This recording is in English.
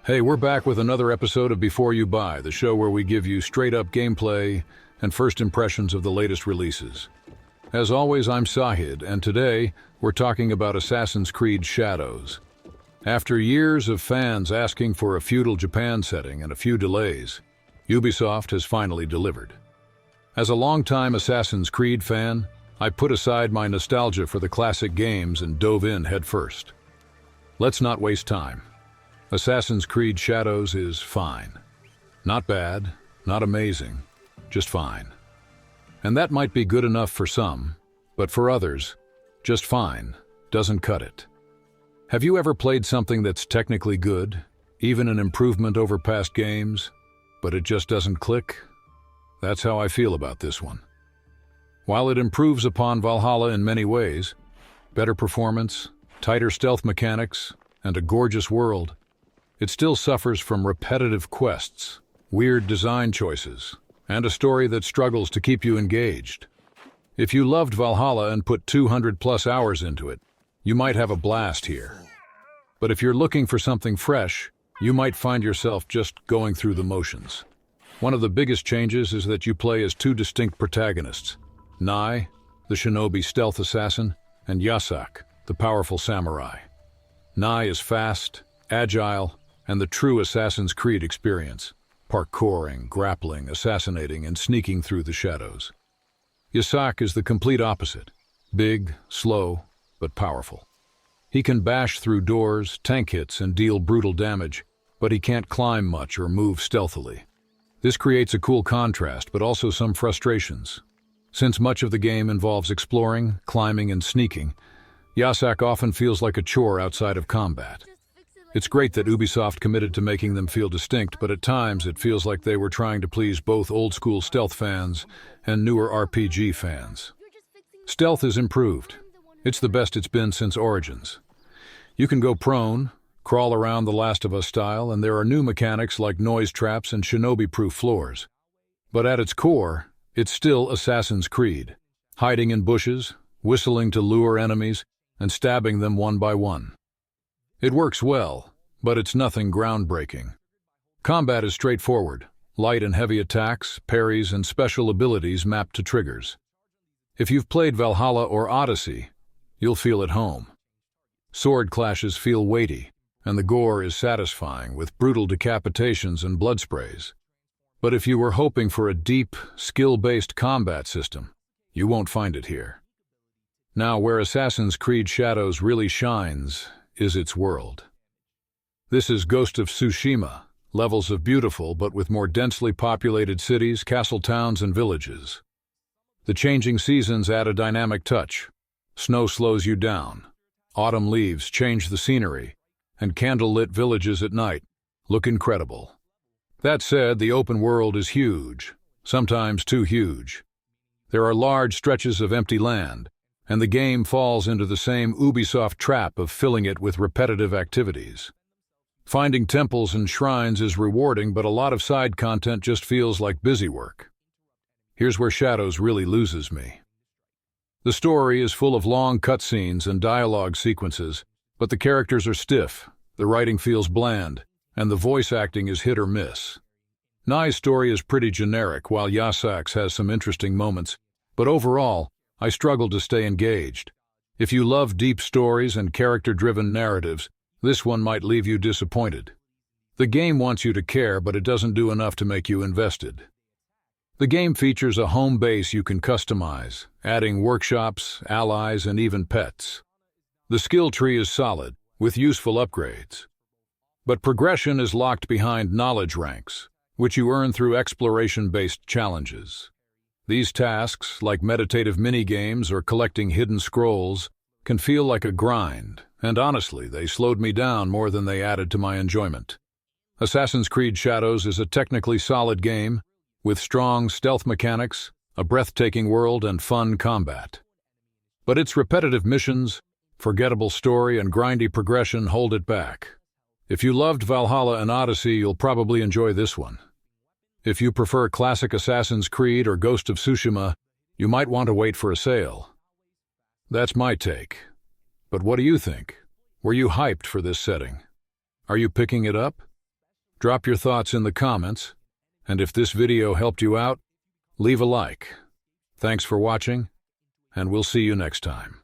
Hey, we're back with another episode of Before You Buy, the show where we give you straight-up gameplay and first impressions of the latest releases. As always, I'm Sahid, and today we're talking about Assassin's Creed Shadows. After years of fans asking for a feudal Japan setting and a few delays, Ubisoft has finally delivered. As a longtime Assassin's Creed fan, I put aside my nostalgia for the classic games and dove in headfirst. Let's not waste time. Assassin's Creed Shadows is fine. Not bad, not amazing, just fine. And that might be good enough for some, but for others, just fine doesn't cut it. Have you ever played something that's technically good, even an improvement over past games, but it just doesn't click? That's how I feel about this one. While it improves upon Valhalla in many ways, better performance, tighter stealth mechanics, and a gorgeous world, it still suffers from repetitive quests, weird design choices, and a story that struggles to keep you engaged. If you loved Valhalla and put 200+ hours into it, you might have a blast here. But if you're looking for something fresh, you might find yourself just going through the motions. One of the biggest changes is that you play as two distinct protagonists, Naoe, the shinobi stealth assassin, and Yasuke, the powerful samurai. Naoe is fast, agile, and the true Assassin's Creed experience, parkouring, grappling, assassinating, and sneaking through the shadows. Yasuke is the complete opposite, big, slow, but powerful. He can bash through doors, tank hits, and deal brutal damage, but he can't climb much or move stealthily. This creates a cool contrast, but also some frustrations. Since much of the game involves exploring, climbing, and sneaking, Yasuke often feels like a chore outside of combat. It's great that Ubisoft committed to making them feel distinct, but at times it feels like they were trying to please both old-school stealth fans and newer RPG fans. Stealth is improved. It's the best it's been since Origins. You can go prone, crawl around the Last of Us style, and there are new mechanics like noise traps and shinobi-proof floors. But at its core, it's still Assassin's Creed, hiding in bushes, whistling to lure enemies, and stabbing them one by one. It works well, but it's nothing groundbreaking. Combat is straightforward, light and heavy attacks, parries, and special abilities mapped to triggers. If you've played Valhalla or Odyssey, you'll feel at home. Sword clashes feel weighty, and the gore is satisfying with brutal decapitations and blood sprays. But if you were hoping for a deep, skill-based combat system, you won't find it here. Now, where Assassin's Creed Shadows really shines is its world. This is Ghost of Tsushima, levels of beautiful but with more densely populated cities, castle towns, and villages. The changing seasons add a dynamic touch. Snow slows you down. Autumn leaves change the scenery, and candle-lit villages at night look incredible. That said, the open world is huge, sometimes too huge. There are large stretches of empty land, and the game falls into the same Ubisoft trap of filling it with repetitive activities. Finding temples and shrines is rewarding, but a lot of side content just feels like busy work. Here's where Shadows really loses me. The story is full of long cutscenes and dialogue sequences, but the characters are stiff, the writing feels bland, and the voice acting is hit or miss. Naoe's story is pretty generic, while Yasuke's has some interesting moments, but overall, I struggle to stay engaged. If you love deep stories and character-driven narratives, this one might leave you disappointed. The game wants you to care, but it doesn't do enough to make you invested. The game features a home base you can customize, adding workshops, allies, and even pets. The skill tree is solid, with useful upgrades. But progression is locked behind knowledge ranks, which you earn through exploration-based challenges. These tasks, like meditative mini-games or collecting hidden scrolls, can feel like a grind, and honestly, they slowed me down more than they added to my enjoyment. Assassin's Creed Shadows is a technically solid game, with strong stealth mechanics, a breathtaking world, and fun combat. But its repetitive missions, forgettable story, and grindy progression hold it back. If you loved Valhalla and Odyssey, you'll probably enjoy this one. If you prefer classic Assassin's Creed or Ghost of Tsushima, you might want to wait for a sale. That's my take. But what do you think? Were you hyped for this setting? Are you picking it up? Drop your thoughts in the comments, and if this video helped you out, leave a like. Thanks for watching, and we'll see you next time.